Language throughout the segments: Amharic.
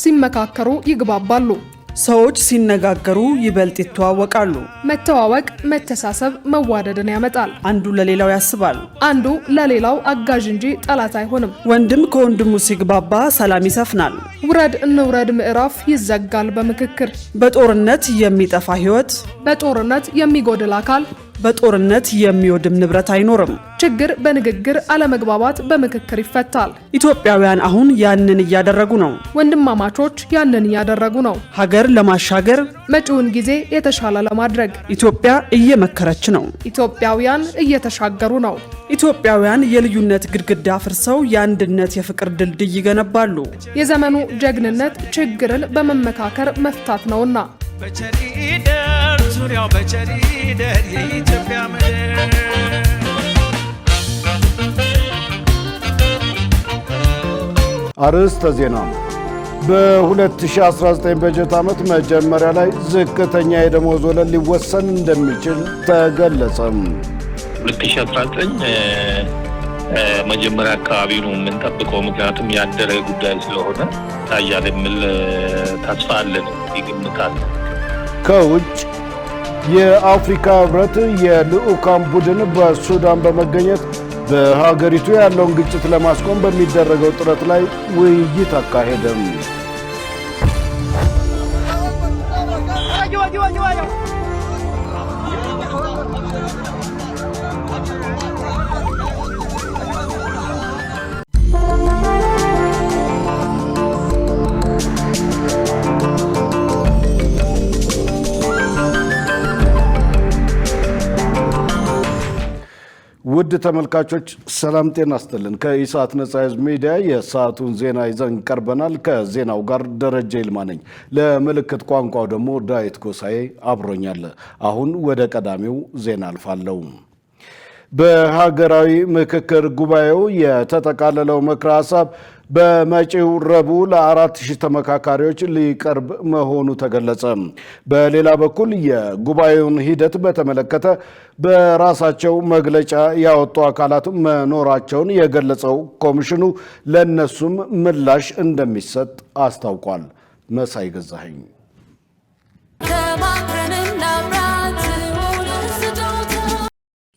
ሲመካከሩ ይግባባሉ። ሰዎች ሲነጋገሩ ይበልጥ ይተዋወቃሉ። መተዋወቅ መተሳሰብ መዋደድን ያመጣል። አንዱ ለሌላው ያስባል። አንዱ ለሌላው አጋዥ እንጂ ጠላት አይሆንም። ወንድም ከወንድሙ ሲግባባ ሰላም ይሰፍናል። ውረድ እንውረድ ምዕራፍ ይዘጋል በምክክር። በጦርነት የሚጠፋ ሕይወት፣ በጦርነት የሚጎድል አካል፣ በጦርነት የሚወድም ንብረት አይኖርም። ችግር በንግግር አለመግባባት በምክክር ይፈታል። ኢትዮጵያውያን አሁን ያንን እያደረጉ ነው። ወንድማማቾች ያንን እያደረጉ ነው። ሀገር ለማሻገር መጪውን ጊዜ የተሻለ ለማድረግ ኢትዮጵያ እየመከረች ነው። ኢትዮጵያውያን እየተሻገሩ ነው። ኢትዮጵያውያን የልዩነት ግድግዳ አፍርሰው የአንድነት የፍቅር ድልድይ ይገነባሉ። የዘመኑ ጀግንነት ችግርን በመመካከር መፍታት ነውና በቸሪደር ዙሪያው በቸሪደር የኢትዮጵያ ምድር አርዕስተ ዜና። በ2019 በጀት ዓመት መጀመሪያ ላይ ዝቅተኛ የደሞዝ ወለል ሊወሰን እንደሚችል ተገለጸ። 2019 መጀመሪያ አካባቢ ነው የምንጠብቀው፣ ምክንያቱም ያደረ ጉዳይ ስለሆነ ታያለ የሚል ተስፋ አለን፣ ይገምታል። ከውጭ የአፍሪካ ህብረት የልዑካን ቡድን በሱዳን በመገኘት በሀገሪቱ ያለውን ግጭት ለማስቆም በሚደረገው ጥረት ላይ ውይይት አካሄደም። ውድ ተመልካቾች ሰላም ጤና ይስጥልን። ከኢሳት ነጻ ህዝብ ሚዲያ የሰዓቱን ዜና ይዘን ቀርበናል። ከዜናው ጋር ደረጀ ይልማ ነኝ። ለምልክት ቋንቋው ደግሞ ዳዊት ጎሳዬ አብሮኛል። አሁን ወደ ቀዳሚው ዜና አልፋለሁ። በሀገራዊ ምክክር ጉባኤው የተጠቃለለው ምክረ ሀሳብ በመጪው ረቡዕ ለ4000 ተመካካሪዎች ሊቀርብ መሆኑ ተገለጸ። በሌላ በኩል የጉባኤውን ሂደት በተመለከተ በራሳቸው መግለጫ ያወጡ አካላት መኖራቸውን የገለጸው ኮሚሽኑ ለነሱም ምላሽ እንደሚሰጥ አስታውቋል። መሳይ ገዛኸኝ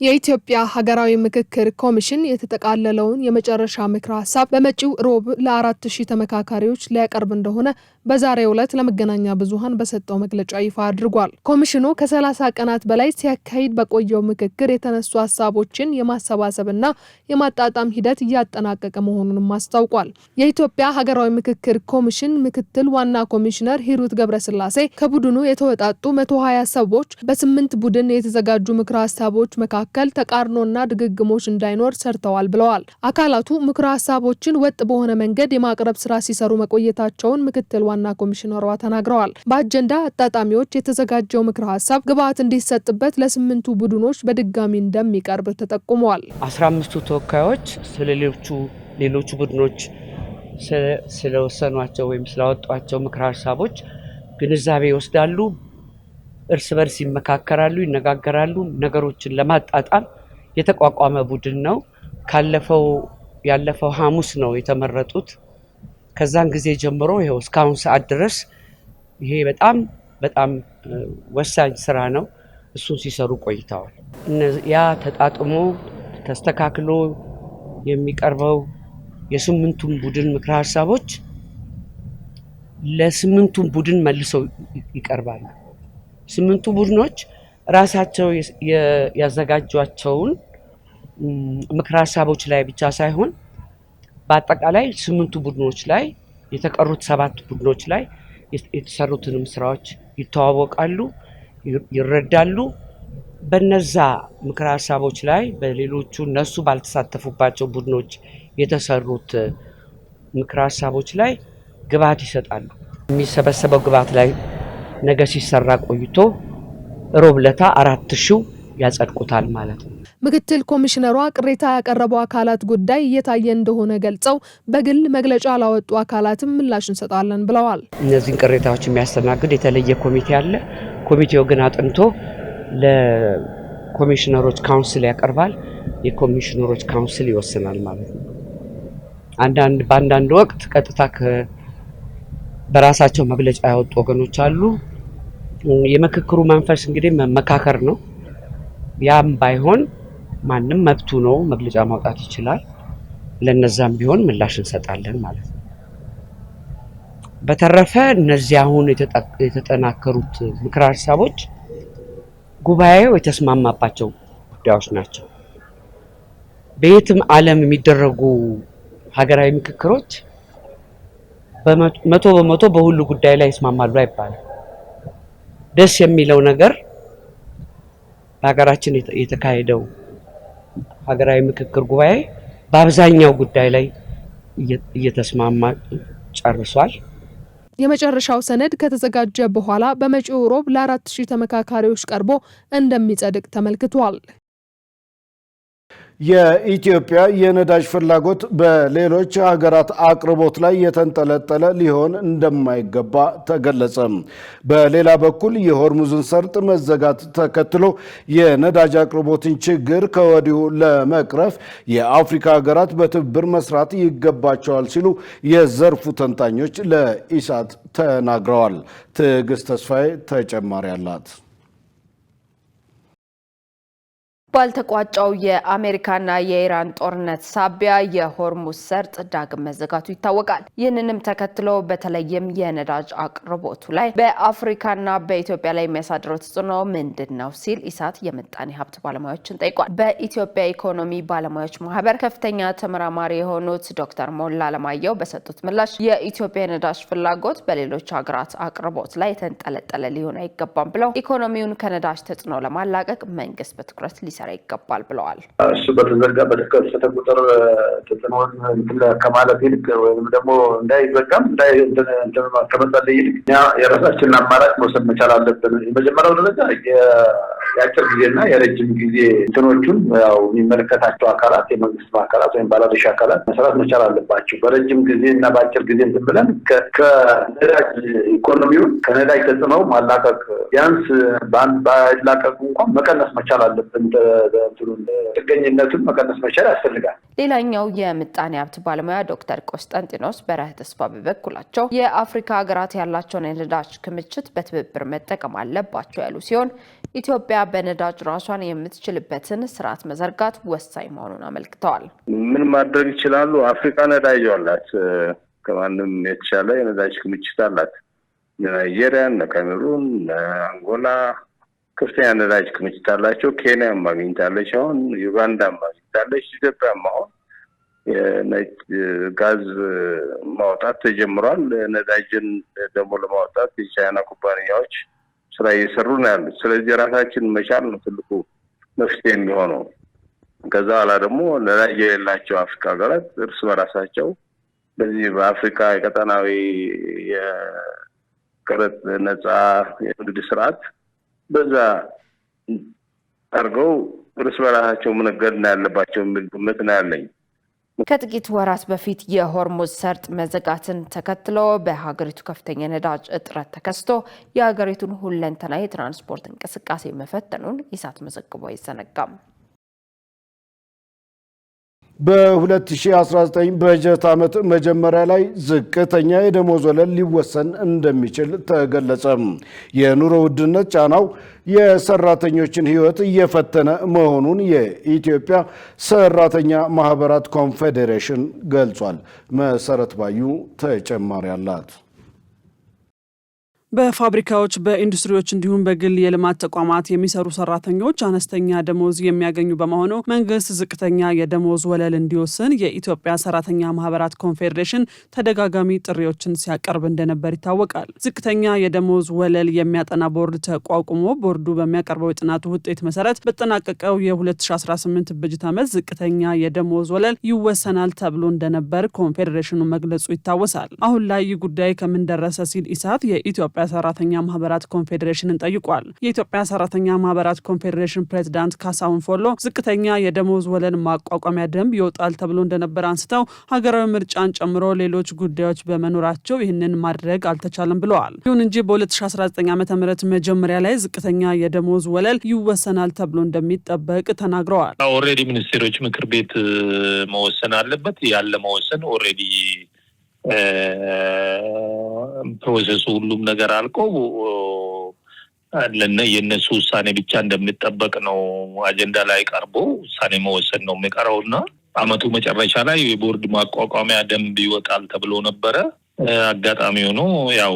የኢትዮጵያ ሀገራዊ ምክክር ኮሚሽን የተጠቃለለውን የመጨረሻ ምክረ ሀሳብ በመጪው ሮብ ለ4000 ተመካካሪዎች ሊያቀርብ እንደሆነ በዛሬው ዕለት ለመገናኛ ብዙሃን በሰጠው መግለጫ ይፋ አድርጓል። ኮሚሽኑ ከ30 ቀናት በላይ ሲያካሂድ በቆየው ምክክር የተነሱ ሀሳቦችን የማሰባሰብና የማጣጣም ሂደት እያጠናቀቀ መሆኑንም አስታውቋል። የኢትዮጵያ ሀገራዊ ምክክር ኮሚሽን ምክትል ዋና ኮሚሽነር ሂሩት ገብረስላሴ ከቡድኑ የተወጣጡ 120 ሰዎች በ8 ቡድን የተዘጋጁ ምክረ ሀሳቦች መካከል ተቃርኖና ድግግሞች እንዳይኖር ሰርተዋል ብለዋል። አካላቱ ምክረ ሀሳቦችን ወጥ በሆነ መንገድ የማቅረብ ስራ ሲሰሩ መቆየታቸውን ምክትል ዋና ኮሚሽነሯ ተናግረዋል። በአጀንዳ አጣጣሚዎች የተዘጋጀው ምክረ ሀሳብ ግብዓት እንዲሰጥበት ለ8ቱ ቡድኖች በድጋሚ እንደሚቀርብ ተጠቁመዋል። 15ቱ ተወካዮች ሌሎቹ ቡድኖች ስለወሰኗቸው ወይም ስላወጧቸው ምክረ ሀሳቦች ግንዛቤ ይወስዳሉ። እርስ በርስ ይመካከራሉ፣ ይነጋገራሉ። ነገሮችን ለማጣጣም የተቋቋመ ቡድን ነው። ያለፈው ሐሙስ ነው የተመረጡት። ከዛን ጊዜ ጀምሮ ይሄው እስካሁን ሰዓት ድረስ ይሄ በጣም ወሳኝ ስራ ነው። እሱን ሲሰሩ ቆይተዋል። ያ ተጣጥሞ ተስተካክሎ የሚቀርበው የ8ቱም ቡድን ምክረ ሀሳቦች ለ8ቱም ቡድን መልሰው ይቀርባሉ። 8ቱ ቡድኖች ራሳቸው ያዘጋጇቸውን ምክረ ሀሳቦች ላይ ብቻ ሳይሆን በአጠቃላይ 8ቱ ቡድኖች ላይ የተቀሩት 7 ቡድኖች ላይ የተሰሩትንም ስራዎች ይተዋወቃሉ፣ ይረዳሉ። በነዛ ምክረ ሀሳቦች ላይ በሌሎቹ እነሱ ባልተሳተፉባቸው ቡድኖች የተሰሩት ምክረ ሀሳቦች ላይ ግብዓት ይሰጣሉ። የሚሰበሰበው ግብዓት ላይ ነገ ሲሰራ ቆይቶ ሮብ ዕለት 4000 ያጸድቁታል ማለት ነው። ምክትል ኮሚሽነሯ ቅሬታ ያቀረቡ አካላት ጉዳይ እየታየ እንደሆነ ገልጸው በግል መግለጫ ላወጡ አካላትም ምላሽ እንሰጣለን ብለዋል። እነዚህን ቅሬታዎች የሚያስተናግድ የተለየ ኮሚቴ አለ። ኮሚቴው ግን አጥንቶ ለኮሚሽነሮች ካውንስል ያቀርባል። የኮሚሽነሮች ካውንስል ይወስናል ማለት ነው። በአንዳንድ ወቅት ቀጥታ በራሳቸው መግለጫ ያወጡ ወገኖች አሉ። የምክክሩ መንፈስ እንግዲህ መመካከር ነው። ያም ባይሆን ማንም መብቱ ነው፣ መግለጫ ማውጣት ይችላል። ለነዛም ቢሆን ምላሽ እንሰጣለን ማለት ነው። በተረፈ እነዚህ አሁን የተጠናከሩት ምክረ ሀሳቦች ጉባኤው የተስማማባቸው ጉዳዮች ናቸው። በየትም ዓለም የሚደረጉ ሀገራዊ ምክክሮች በመቶ በመቶ በሁሉ ጉዳይ ላይ ይስማማሉ አይባልም። ደስ የሚለው ነገር በሀገራችን የተካሄደው ሀገራዊ ምክክር ጉባኤ በአብዛኛው ጉዳይ ላይ እየተስማማ ጨርሷል። የመጨረሻው ሰነድ ከተዘጋጀ በኋላ በመጪው ሮብ ለ4000 ተመካካሪዎች ቀርቦ እንደሚጸድቅ ተመልክቷል። የኢትዮጵያ የነዳጅ ፍላጎት በሌሎች ሀገራት አቅርቦት ላይ የተንጠለጠለ ሊሆን እንደማይገባ ተገለጸ። በሌላ በኩል የሆርሙዝን ሰርጥ መዘጋት ተከትሎ የነዳጅ አቅርቦትን ችግር ከወዲሁ ለመቅረፍ የአፍሪካ ሀገራት በትብብር መስራት ይገባቸዋል ሲሉ የዘርፉ ተንታኞች ለኢሳት ተናግረዋል። ትዕግስት ተስፋዬ ተጨማሪ አላት። ባልተቋጨው የአሜሪካና የኢራን ጦርነት ሳቢያ የሆርሙዝ ሰርጥ ዳግም መዘጋቱ ይታወቃል። ይህንንም ተከትሎ በተለይም የነዳጅ አቅርቦቱ ላይ በአፍሪካና በኢትዮጵያ ላይ የሚያሳድረው ተጽዕኖ ምንድነው ሲል ኢሳት የምጣኔ ሀብት ባለሙያዎችን ጠይቋል። በኢትዮጵያ ኢኮኖሚ ባለሙያዎች ማህበር ከፍተኛ ተመራማሪ የሆኑት ዶክተር ሞላ አለማየሁ በሰጡት ምላሽ የኢትዮጵያ የነዳጅ ፍላጎት በሌሎች ሀገራት አቅርቦት ላይ የተንጠለጠለ ሊሆን አይገባም ብለው ኢኮኖሚውን ከነዳጅ ተጽዕኖ ለማላቀቅ መንግስት በትኩረት ሊሰራ ይገባል ብለዋል። እሱ በተዘጋ በተከሰተ ቁጥር ተጽዕኖን ከማለት ይልቅ ወይም ደግሞ እንዳይዘጋም ከመጸለይ ይልቅ እኛ የራሳችንን አማራጭ መውሰድ መቻል አለብን። የመጀመሪያው ደረጃ የአጭር ጊዜና የረጅም ጊዜ እንትኖቹን ያው የሚመለከታቸው አካላት የመንግስት አካላት ወይም ባለድርሻ አካላት መስራት መቻል አለባቸው። በረጅም ጊዜ እና በአጭር ጊዜ እንትን ብለን ከነዳጅ ኢኮኖሚውን ከነዳጅ ተጽዕኖ ማላቀቅ ቢያንስ ባይላቀቁ እንኳን መቀነስ መቻል አለብን። ጥገኝነቱን መቀነስ መቻል ያስፈልጋል። ሌላኛው የምጣኔ ሀብት ባለሙያ ዶክተር ቆስጠንጢኖስ በረህ ተስፋ በበኩላቸው የአፍሪካ ሀገራት ያላቸውን የነዳጅ ክምችት በትብብር መጠቀም አለባቸው ያሉ ሲሆን ኢትዮጵያ በነዳጅ ራሷን የምትችልበትን ስርዓት መዘርጋት ወሳኝ መሆኑን አመልክተዋል። ምን ማድረግ ይችላሉ? አፍሪካ ነዳጅ አላት፣ ከማንም የተሻለ የነዳጅ ክምችት አላት። ናይጄሪያ፣ ካሜሩን፣ አንጎላ ከፍተኛ ነዳጅ ክምችት አላቸው። ኬንያም ማግኝታለች፣ አሁን ዩጋንዳም ማግኝታለች። ኢትዮጵያም አሁን የነጭ ጋዝ ማውጣት ተጀምሯል። ነዳጅን ደግሞ ለማውጣት የቻይና ኩባንያዎች ስራ እየሰሩ ነው ያሉት። ስለዚህ ራሳችን መቻል ነው ትልቁ መፍትሄ የሚሆነው። ከዛ በኋላ ደግሞ ነዳጅ የሌላቸው አፍሪካ ሀገራት እርስ በራሳቸው በዚህ በአፍሪካ የቀጠናዊ የቀረጥ ነፃ የንግድ ስርዓት በዛ አድርገው እርስ በራሳቸው መነገድ ያለባቸው የሚል ግምት ነው ያለኝ። ከጥቂት ወራት በፊት የሆርሙዝ ሰርጥ መዘጋትን ተከትሎ በሀገሪቱ ከፍተኛ ነዳጅ እጥረት ተከስቶ የሀገሪቱን ሁለንተናዊ የትራንስፖርት እንቅስቃሴ መፈተኑን ኢሳት መዘግቦ አይዘነጋም። በ2019 በጀት ዓመት መጀመሪያ ላይ ዝቅተኛ የደሞዝ ወለል ሊወሰን እንደሚችል ተገለጸ። የኑሮ ውድነት ጫናው የሰራተኞችን ሕይወት እየፈተነ መሆኑን የኢትዮጵያ ሰራተኛ ማህበራት ኮንፌዴሬሽን ገልጿል። መሰረት ባዩ ተጨማሪ አላት። በፋብሪካዎች በኢንዱስትሪዎች እንዲሁም በግል የልማት ተቋማት የሚሰሩ ሰራተኞች አነስተኛ ደሞዝ የሚያገኙ በመሆኑ መንግስት ዝቅተኛ የደሞዝ ወለል እንዲወስን የኢትዮጵያ ሰራተኛ ማህበራት ኮንፌዴሬሽን ተደጋጋሚ ጥሪዎችን ሲያቀርብ እንደነበር ይታወቃል። ዝቅተኛ የደሞዝ ወለል የሚያጠና ቦርድ ተቋቁሞ ቦርዱ በሚያቀርበው የጥናቱ ውጤት መሰረት በተጠናቀቀው የ2018 በጀት ዓመት ዝቅተኛ የደሞዝ ወለል ይወሰናል ተብሎ እንደነበር ኮንፌዴሬሽኑ መግለጹ ይታወሳል። አሁን ላይ ይህ ጉዳይ ከምን ደረሰ ሲል ኢሳት የኢትዮጵያ ሰራተኛ ማህበራት ኮንፌዴሬሽንን ጠይቋል። የኢትዮጵያ ሰራተኛ ማህበራት ኮንፌዴሬሽን ፕሬዝዳንት ካሳሁን ፎሎ ዝቅተኛ የደሞዝ ወለል ማቋቋሚያ ደንብ ይወጣል ተብሎ እንደነበር አንስተው ሀገራዊ ምርጫን ጨምሮ ሌሎች ጉዳዮች በመኖራቸው ይህንን ማድረግ አልተቻለም ብለዋል። ይሁን እንጂ በ2019 ዓ.ም መጀመሪያ ላይ ዝቅተኛ የደሞዝ ወለል ይወሰናል ተብሎ እንደሚጠበቅ ተናግረዋል። ኦልሬዲ ሚኒስቴሮች ምክር ቤት መወሰን አለበት። ያለ መወሰን ኦልሬዲ ፕሮሰሱ ሁሉም ነገር አልቆ የነሱ ውሳኔ ብቻ እንደሚጠበቅ ነው አጀንዳ ላይ ቀርቦ ውሳኔ መወሰን ነው የሚቀረውና አመቱ መጨረሻ ላይ የቦርድ ማቋቋሚያ ደንብ ይወጣል ተብሎ ነበረ። አጋጣሚ ሆኖ ያው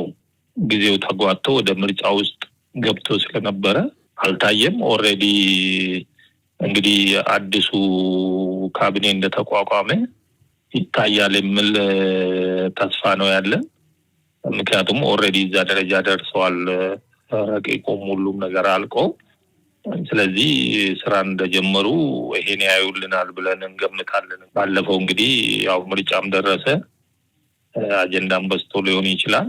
ጊዜው ተጓቶ ወደ ምርጫ ውስጥ ገብቶ ስለነበረ አልታየም። ኦሬዲ እንግዲህ አዲሱ ካቢኔ እንደተቋቋመ ይታያል የሚል ተስፋ ነው ያለን። ምክንያቱም ኦሬዲ እዛ ደረጃ ደርሰዋል። ረቂቁም ሁሉም ነገር አልቆ ስለዚህ ስራ እንደጀመሩ ይሄን ያዩልናል ብለን እንገምታለን። ባለፈው እንግዲህ ያው ምርጫም ደረሰ አጀንዳም በስቶ ሊሆን ይችላል፣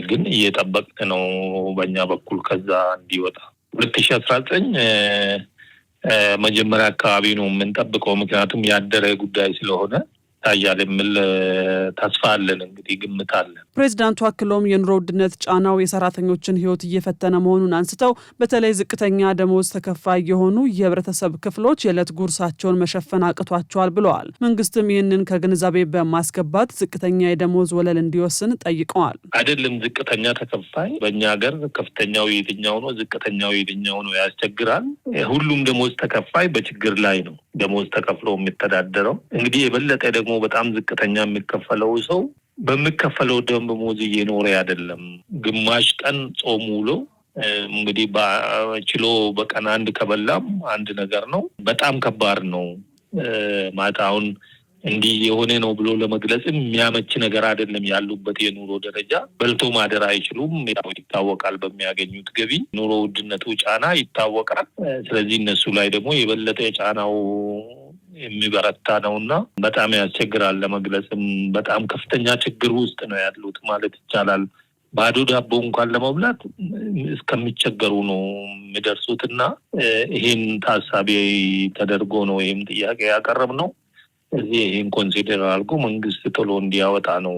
ግን እየጠበቅን ነው በእኛ በኩል ከዛ እንዲወጣ 2019 መጀመሪያ አካባቢ ነው የምንጠብቀው። ምክንያቱም ያደረ ጉዳይ ስለሆነ ታያለ የሚል ተስፋ አለን፣ እንግዲህ ግምት አለን። ፕሬዝዳንቱ አክለውም የኑሮ ውድነት ጫናው የሰራተኞችን ህይወት እየፈተነ መሆኑን አንስተው በተለይ ዝቅተኛ ደሞዝ ተከፋይ የሆኑ የህብረተሰብ ክፍሎች የዕለት ጉርሳቸውን መሸፈን አቅቷቸዋል ብለዋል። መንግስትም ይህንን ከግንዛቤ በማስገባት ዝቅተኛ የደሞዝ ወለል እንዲወስን ጠይቀዋል። አይደለም ዝቅተኛ ተከፋይ በእኛ ሀገር ከፍተኛው የትኛው ነው ዝቅተኛው የትኛው ነው ያስቸግራል። ሁሉም ደሞዝ ተከፋይ በችግር ላይ ነው ደሞዝ ተከፍሎ የሚተዳደረው። እንግዲህ የበለጠ ደግሞ በጣም ዝቅተኛ የሚከፈለው ሰው በሚከፈለው ደሞዝ እየኖረ አይደለም። ግማሽ ቀን ጾም ውሎ እንግዲህ ችሎ በቀን አንድ ከበላም አንድ ነገር ነው። በጣም ከባድ ነው። ማታውን እንዲህ የሆነ ነው ብሎ ለመግለጽም የሚያመች ነገር አይደለም። ያሉበት የኑሮ ደረጃ በልቶ ማደር አይችሉም። ያው ይታወቃል፣ በሚያገኙት ገቢ ኑሮ ውድነቱ ጫና ይታወቃል። ስለዚህ እነሱ ላይ ደግሞ የበለጠ ጫናው የሚበረታ ነውና በጣም ያስቸግራል። ለመግለጽም በጣም ከፍተኛ ችግር ውስጥ ነው ያሉት ማለት ይቻላል። ባዶ ዳቦ እንኳን ለመብላት እስከሚቸገሩ ነው የሚደርሱትና ይሄን ታሳቢ ተደርጎ ነው ይሄን ጥያቄ ያቀረብነው። እዚህ ይሄን ኮንሲደር አድርጎ መንግስት ቶሎ እንዲያወጣ ነው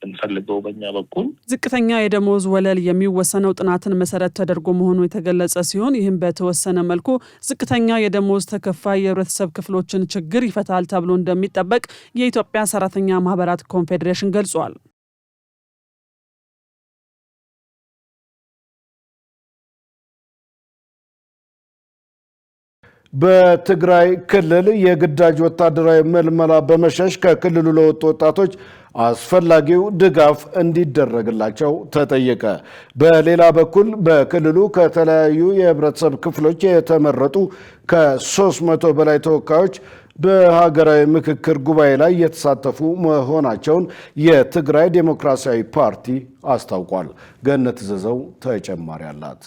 እንፈልገው። በእኛ በኩል ዝቅተኛ የደሞዝ ወለል የሚወሰነው ጥናትን መሰረት ተደርጎ መሆኑ የተገለጸ ሲሆን ይህም በተወሰነ መልኩ ዝቅተኛ የደሞዝ ተከፋይ የህብረተሰብ ክፍሎችን ችግር ይፈታል ተብሎ እንደሚጠበቅ የኢትዮጵያ ሰራተኛ ማህበራት ኮንፌዴሬሽን ገልጿል። በትግራይ ክልል የግዳጅ ወታደራዊ መልመላ በመሸሽ ከክልሉ ለወጡ ወጣቶች አስፈላጊው ድጋፍ እንዲደረግላቸው ተጠየቀ። በሌላ በኩል በክልሉ ከተለያዩ የህብረተሰብ ክፍሎች የተመረጡ ከ300 በላይ ተወካዮች በሀገራዊ ምክክር ጉባኤ ላይ የተሳተፉ መሆናቸውን የትግራይ ዴሞክራሲያዊ ፓርቲ አስታውቋል። ገነት ዘዘው ተጨማሪ አላት።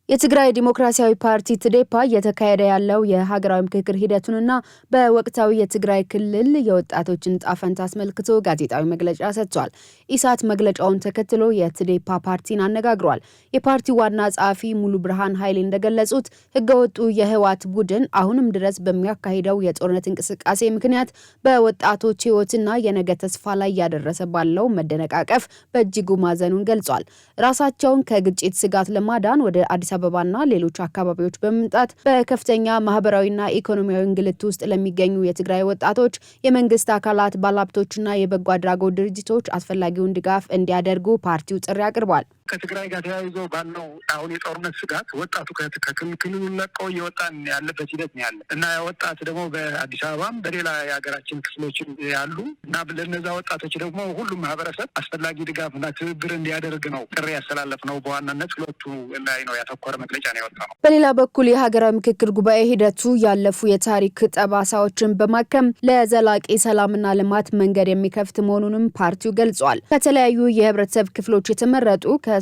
የትግራይ ዲሞክራሲያዊ ፓርቲ ትዴፓ እየተካሄደ ያለው የሀገራዊ ምክክር ሂደቱንና በወቅታዊ የትግራይ ክልል የወጣቶችን ጣፈንታ አስመልክቶ ጋዜጣዊ መግለጫ ሰጥቷል። ኢሳት መግለጫውን ተከትሎ የትዴፓ ፓርቲን አነጋግሯል። የፓርቲው ዋና ጸሐፊ ሙሉ ብርሃን ኃይሌ እንደገለጹት ህገወጡ የህወሓት ቡድን አሁንም ድረስ በሚያካሂደው የጦርነት እንቅስቃሴ ምክንያት በወጣቶች ህይወትና የነገ ተስፋ ላይ ያደረሰ ባለው መደነቃቀፍ በእጅጉ ማዘኑን ገልጿል። ራሳቸውን ከግጭት ስጋት ለማዳን ወደ አዲስ አበባና ሌሎች አካባቢዎች በመምጣት በከፍተኛ ማህበራዊና ኢኮኖሚያዊ እንግልት ውስጥ ለሚገኙ የትግራይ ወጣቶች የመንግስት አካላት፣ ባለሀብቶችና የበጎ አድራጎት ድርጅቶች አስፈላጊውን ድጋፍ እንዲያደርጉ ፓርቲው ጥሪ አቅርቧል። ከትግራይ ጋር ተያይዞ ባለው አሁን የጦርነት ስጋት ወጣቱ ከክልሉ ለቀው እየወጣን ያለበት ሂደት ነው ያለ እና ወጣት ደግሞ በአዲስ አበባም በሌላ የሀገራችን ክፍሎችም ያሉ እና ለነዛ ወጣቶች ደግሞ ሁሉም ማህበረሰብ አስፈላጊ ድጋፍና ትብብር እንዲያደርግ ነው ጥሪ ያስተላለፍ ነው። በዋናነት ሁለቱ ላይ ነው ያተኮረ መግለጫ ነው ያወጣ ነው። በሌላ በኩል የሀገራዊ ምክክር ጉባኤ ሂደቱ ያለፉ የታሪክ ጠባሳዎችን በማከም ለዘላቂ ሰላምና ልማት መንገድ የሚከፍት መሆኑንም ፓርቲው ገልጿል። ከተለያዩ የህብረተሰብ ክፍሎች የተመረጡ ከ300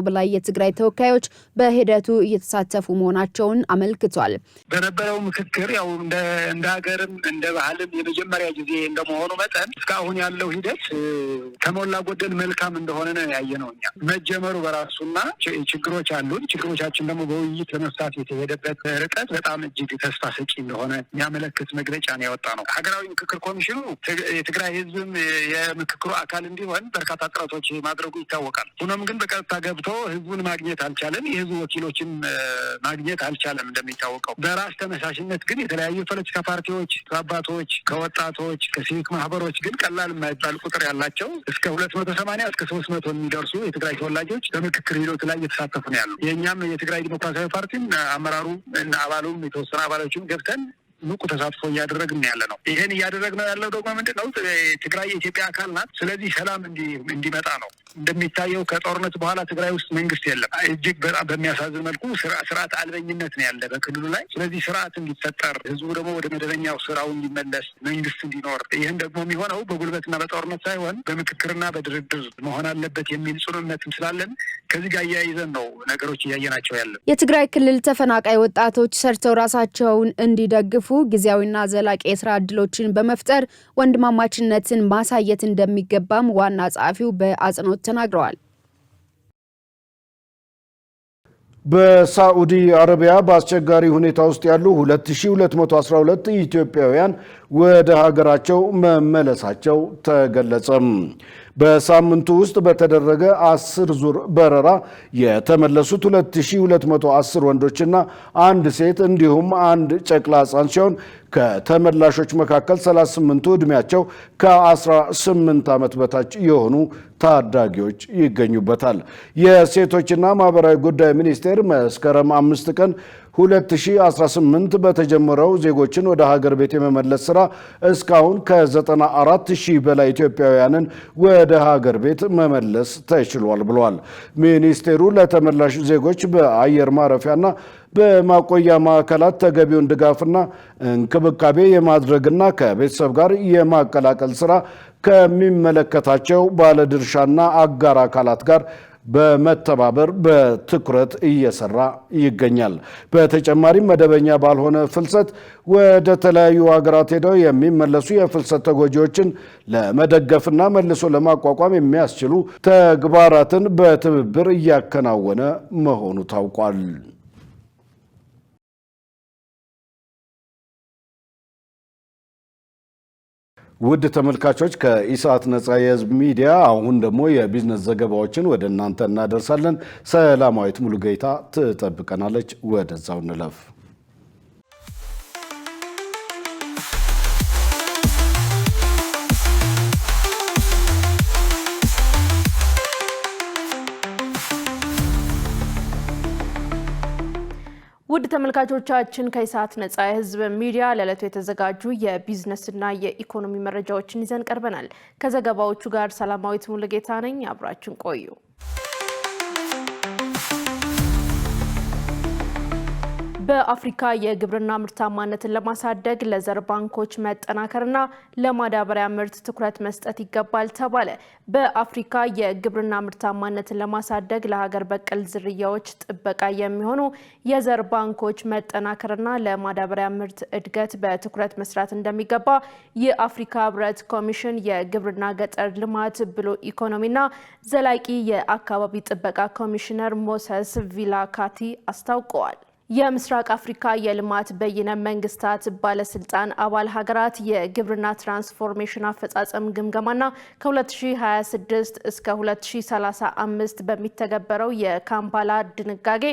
በላይ የትግራይ ተወካዮች በሂደቱ እየተሳተፉ መሆናቸውን አመልክቷል። በነበረው ምክክር ያው እንደ ሀገርም እንደ ባህልም የመጀመሪያ ጊዜ እንደመሆኑ መጠን እስካሁን ያለው ሂደት ከሞላ ጎደል መልካም እንደሆነ ነው ያየነው። እኛ መጀመሩ በራሱና ችግሮች አሉን፣ ችግሮቻችን ደግሞ በውይይት ለመፍታት የተሄደበት ርቀት በጣም እጅግ ተስፋ ሰጪ እንደሆነ የሚያመለክት መግለጫ ነው ያወጣ ነው። ሀገራዊ ምክክር ኮሚሽኑ የትግራይ ህዝብም የምክክሩ አካል እንዲሆን በርካታ ጥረቶች ማድረጉ ይታወቃል። ሆኖም ግን በቀጥታ ገብቶ ህዝቡን ማግኘት አልቻለም። የህዝቡ ወኪሎችን ማግኘት አልቻለም። እንደሚታወቀው በራስ ተነሳሽነት ግን የተለያዩ ፖለቲካ ፓርቲዎች ከአባቶች፣ ከወጣቶች፣ ከሲቪክ ማህበሮች ግን ቀላል የማይባል ቁጥር ያላቸው እስከ 280 እስከ 300 የሚደርሱ የትግራይ ተወላጆች በምክክር ሂደቱ ላይ እየተሳተፉ ነው ያሉ። የእኛም የትግራይ ዲሞክራሲያዊ ፓርቲም አመራሩ እና አባሉም የተወሰነ አባሎችም ገብተን ንቁ ተሳትፎ እያደረግን ያለ ነው። ይሄን እያደረግነው ያለው ደግሞ ምንድን ነው? ትግራይ የኢትዮጵያ አካል ናት። ስለዚህ ሰላም እንዲመጣ ነው። እንደሚታየው ከጦርነት በኋላ ትግራይ ውስጥ መንግስት የለም። እጅግ በጣም በሚያሳዝን መልኩ ስርዓት አልበኝነት ነው ያለ በክልሉ ላይ። ስለዚህ ስርዓት እንዲፈጠር፣ ህዝቡ ደግሞ ወደ መደበኛው ስራው እንዲመለስ፣ መንግስት እንዲኖር፣ ይህን ደግሞ የሚሆነው በጉልበትና በጦርነት ሳይሆን በምክክርና በድርድር መሆን አለበት የሚል ጽኑ እምነትም ስላለን ከዚህ ጋር እያይዘን ነው ነገሮች እያየናቸው ያለን። የትግራይ ክልል ተፈናቃይ ወጣቶች ሰርተው ራሳቸውን እንዲደግፉ ጊዜያዊና ዘላቂ የስራ ዕድሎችን በመፍጠር ወንድማማችነትን ማሳየት እንደሚገባም ዋና ጸሐፊው በአጽንኦት ተናግረዋል። በሳዑዲ አረቢያ በአስቸጋሪ ሁኔታ ውስጥ ያሉ 2212 ኢትዮጵያውያን ወደ ሀገራቸው መመለሳቸው ተገለጸም። በሳምንቱ ውስጥ በተደረገ 10 ዙር በረራ የተመለሱት 2210 ወንዶችና አንድ ሴት እንዲሁም አንድ ጨቅላ ሕፃን ሲሆን ከተመላሾች መካከል 38ቱ ዕድሜያቸው ከ18 ዓመት በታች የሆኑ ታዳጊዎች ይገኙበታል። የሴቶችና ማህበራዊ ጉዳይ ሚኒስቴር መስከረም 5 ቀን 2018 በተጀመረው ዜጎችን ወደ ሀገር ቤት የመመለስ ስራ እስካሁን ከ94,000 በላይ ኢትዮጵያውያንን ወደ ሀገር ቤት መመለስ ተችሏል ብሏል። ሚኒስቴሩ ለተመላሽ ዜጎች በአየር ማረፊያና በማቆያ ማዕከላት ተገቢውን ድጋፍና እንክብካቤ የማድረግና ከቤተሰብ ጋር የማቀላቀል ስራ ከሚመለከታቸው ባለድርሻና አጋር አካላት ጋር በመተባበር በትኩረት እየሰራ ይገኛል። በተጨማሪም መደበኛ ባልሆነ ፍልሰት ወደ ተለያዩ ሀገራት ሄደው የሚመለሱ የፍልሰት ተጎጂዎችን ለመደገፍና መልሶ ለማቋቋም የሚያስችሉ ተግባራትን በትብብር እያከናወነ መሆኑ ታውቋል። ውድ ተመልካቾች ከኢሳት ነጻ የህዝብ ሚዲያ አሁን ደግሞ የቢዝነስ ዘገባዎችን ወደ እናንተ እናደርሳለን። ሰላማዊት ሙሉጌታ ትጠብቀናለች። ወደዛው እንለፍ። ውድ ተመልካቾቻችን ከኢሳት ነጻ የህዝብ ሚዲያ ለዕለቱ የተዘጋጁ የቢዝነስና የኢኮኖሚ መረጃዎችን ይዘን ቀርበናል። ከዘገባዎቹ ጋር ሰላማዊት ሙሉጌታ ነኝ። አብራችን ቆዩ። በአፍሪካ የግብርና ምርታማነትን ለማሳደግ ለዘር ባንኮች መጠናከርና ለማዳበሪያ ምርት ትኩረት መስጠት ይገባል ተባለ። በአፍሪካ የግብርና ምርታማነትን ለማሳደግ ለሀገር በቀል ዝርያዎች ጥበቃ የሚሆኑ የዘር ባንኮች መጠናከርና ለማዳበሪያ ምርት እድገት በትኩረት መስራት እንደሚገባ የአፍሪካ ህብረት ኮሚሽን የግብርና ገጠር ልማት ብሎ ኢኮኖሚና ዘላቂ የአካባቢ ጥበቃ ኮሚሽነር ሞሰስ ቪላካቲ አስታውቀዋል። የምስራቅ አፍሪካ የልማት በይነ መንግስታት ባለስልጣን አባል ሀገራት የግብርና ትራንስፎርሜሽን አፈጻጸም ግምገማና ከ2026 እስከ 2035 በሚተገበረው የካምፓላ ድንጋጌ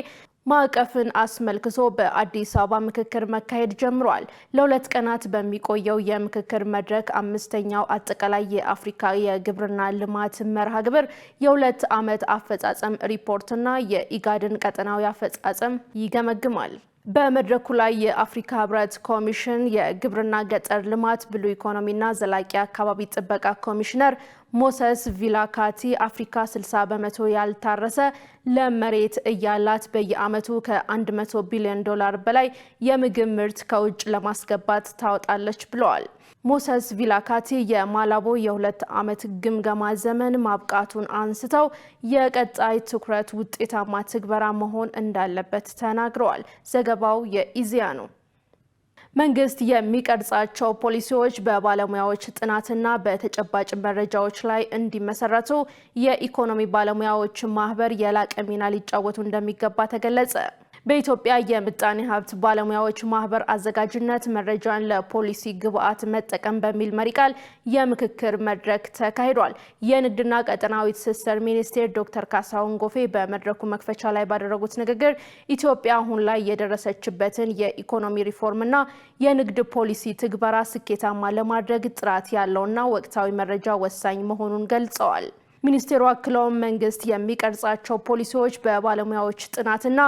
ማዕቀፍን አስመልክቶ በአዲስ አበባ ምክክር መካሄድ ጀምሯል። ለሁለት ቀናት በሚቆየው የምክክር መድረክ አምስተኛው አጠቃላይ የአፍሪካ የግብርና ልማት መርሃ ግብር የሁለት ዓመት አፈጻጸም ሪፖርትና የኢጋድን ቀጠናዊ አፈጻጸም ይገመግማል። በመድረኩ ላይ የአፍሪካ ህብረት ኮሚሽን የግብርና ገጠር ልማት ብሉ ኢኮኖሚና ዘላቂ አካባቢ ጥበቃ ኮሚሽነር ሞሰስ ቪላካቲ አፍሪካ 60 በመቶ ያልታረሰ ለም መሬት እያላት በየዓመቱ ከ100 ቢሊዮን ዶላር በላይ የምግብ ምርት ከውጭ ለማስገባት ታወጣለች ብለዋል። ሞሰስ ቪላካቲ የማላቦ የሁለት ዓመት ግምገማ ዘመን ማብቃቱን አንስተው የቀጣይ ትኩረት ውጤታማ ትግበራ መሆን እንዳለበት ተናግረዋል። ዘገባው የኢዜአ ነው። መንግስት የሚቀርጻቸው ፖሊሲዎች በባለሙያዎች ጥናትና በተጨባጭ መረጃዎች ላይ እንዲመሰረቱ የኢኮኖሚ ባለሙያዎች ማህበር የላቀ ሚና ሊጫወቱ እንደሚገባ ተገለጸ። በኢትዮጵያ የምጣኔ ሀብት ባለሙያዎች ማህበር አዘጋጅነት መረጃን ለፖሊሲ ግብዓት መጠቀም በሚል መሪ ቃል የምክክር መድረክ ተካሂዷል። የንግድና ቀጠናዊ ትስስር ሚኒስቴር ዶክተር ካሳሁን ጎፌ በመድረኩ መክፈቻ ላይ ባደረጉት ንግግር ኢትዮጵያ አሁን ላይ የደረሰችበትን የኢኮኖሚ ሪፎርምና የንግድ ፖሊሲ ትግበራ ስኬታማ ለማድረግ ጥራት ያለውና ወቅታዊ መረጃ ወሳኝ መሆኑን ገልጸዋል። ሚኒስቴሩ አክለውም መንግስት የሚቀርጻቸው ፖሊሲዎች በባለሙያዎች ጥናትና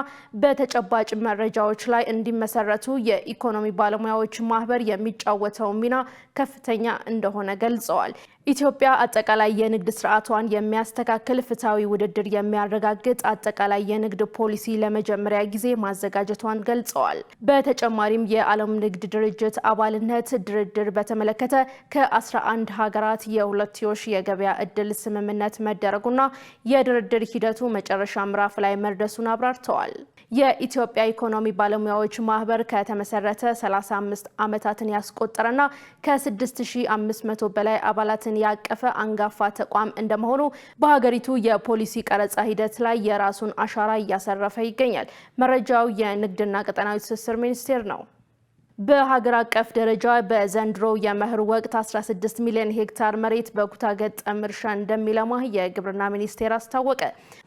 በተጨባጭ መረጃዎች ላይ እንዲመሰረቱ የኢኮኖሚ ባለሙያዎች ማህበር የሚጫወተው ሚና ከፍተኛ እንደሆነ ገልጸዋል። ኢትዮጵያ አጠቃላይ የንግድ ስርዓቷን የሚያስተካክል ፍትሃዊ ውድድር የሚያረጋግጥ አጠቃላይ የንግድ ፖሊሲ ለመጀመሪያ ጊዜ ማዘጋጀቷን ገልጸዋል። በተጨማሪም የዓለም ንግድ ድርጅት አባልነት ድርድር በተመለከተ ከ11 ሀገራት የሁለትዮሽ የገበያ እድል ስምምነት መደረጉና የድርድር ሂደቱ መጨረሻ ምዕራፍ ላይ መድረሱን አብራርተዋል። የኢትዮጵያ ኢኮኖሚ ባለሙያዎች ማህበር ከተመሰረተ 35 ዓመታትን ያስቆጠረና ከ6500 በላይ አባላትን ያቀፈ አንጋፋ ተቋም እንደመሆኑ በሀገሪቱ የፖሊሲ ቀረጻ ሂደት ላይ የራሱን አሻራ እያሰረፈ ይገኛል። መረጃው የንግድና ቀጠናዊ ትስስር ሚኒስቴር ነው። በሀገር አቀፍ ደረጃ በዘንድሮ የመኸር ወቅት 16 ሚሊዮን ሄክታር መሬት በኩታ ገጠም እርሻ እንደሚለማ የግብርና ሚኒስቴር አስታወቀ።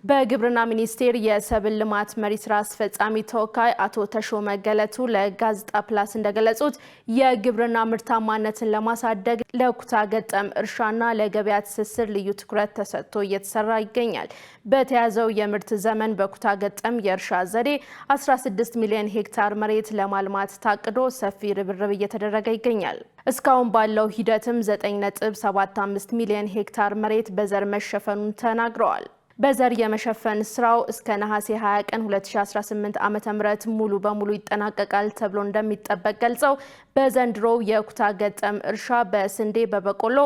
በግብርና ሚኒስቴር የሰብል ልማት መሪ ስራ አስፈጻሚ ተወካይ አቶ ተሾመ ገለቱ ለጋዜጣ ፕላስ እንደገለጹት የግብርና ምርታማነትን ለማሳደግ ለኩታ ገጠም እርሻና ለገበያ ትስስር ልዩ ትኩረት ተሰጥቶ እየተሰራ ይገኛል። በተያዘው የምርት ዘመን በኩታ ገጠም የእርሻ ዘዴ 16 ሚሊዮን ሄክታር መሬት ለማልማት ታቅዶ ሰፊ ርብርብ እየተደረገ ይገኛል። እስካሁን ባለው ሂደትም 9.75 ሚሊዮን ሄክታር መሬት በዘር መሸፈኑን ተናግረዋል። በዘር የመሸፈን ስራው እስከ ነሐሴ 20 ቀን 2018 ዓ.ም ሙሉ በሙሉ ይጠናቀቃል ተብሎ እንደሚጠበቅ ገልጸው በዘንድሮው የኩታ ገጠም እርሻ በስንዴ፣ በበቆሎ፣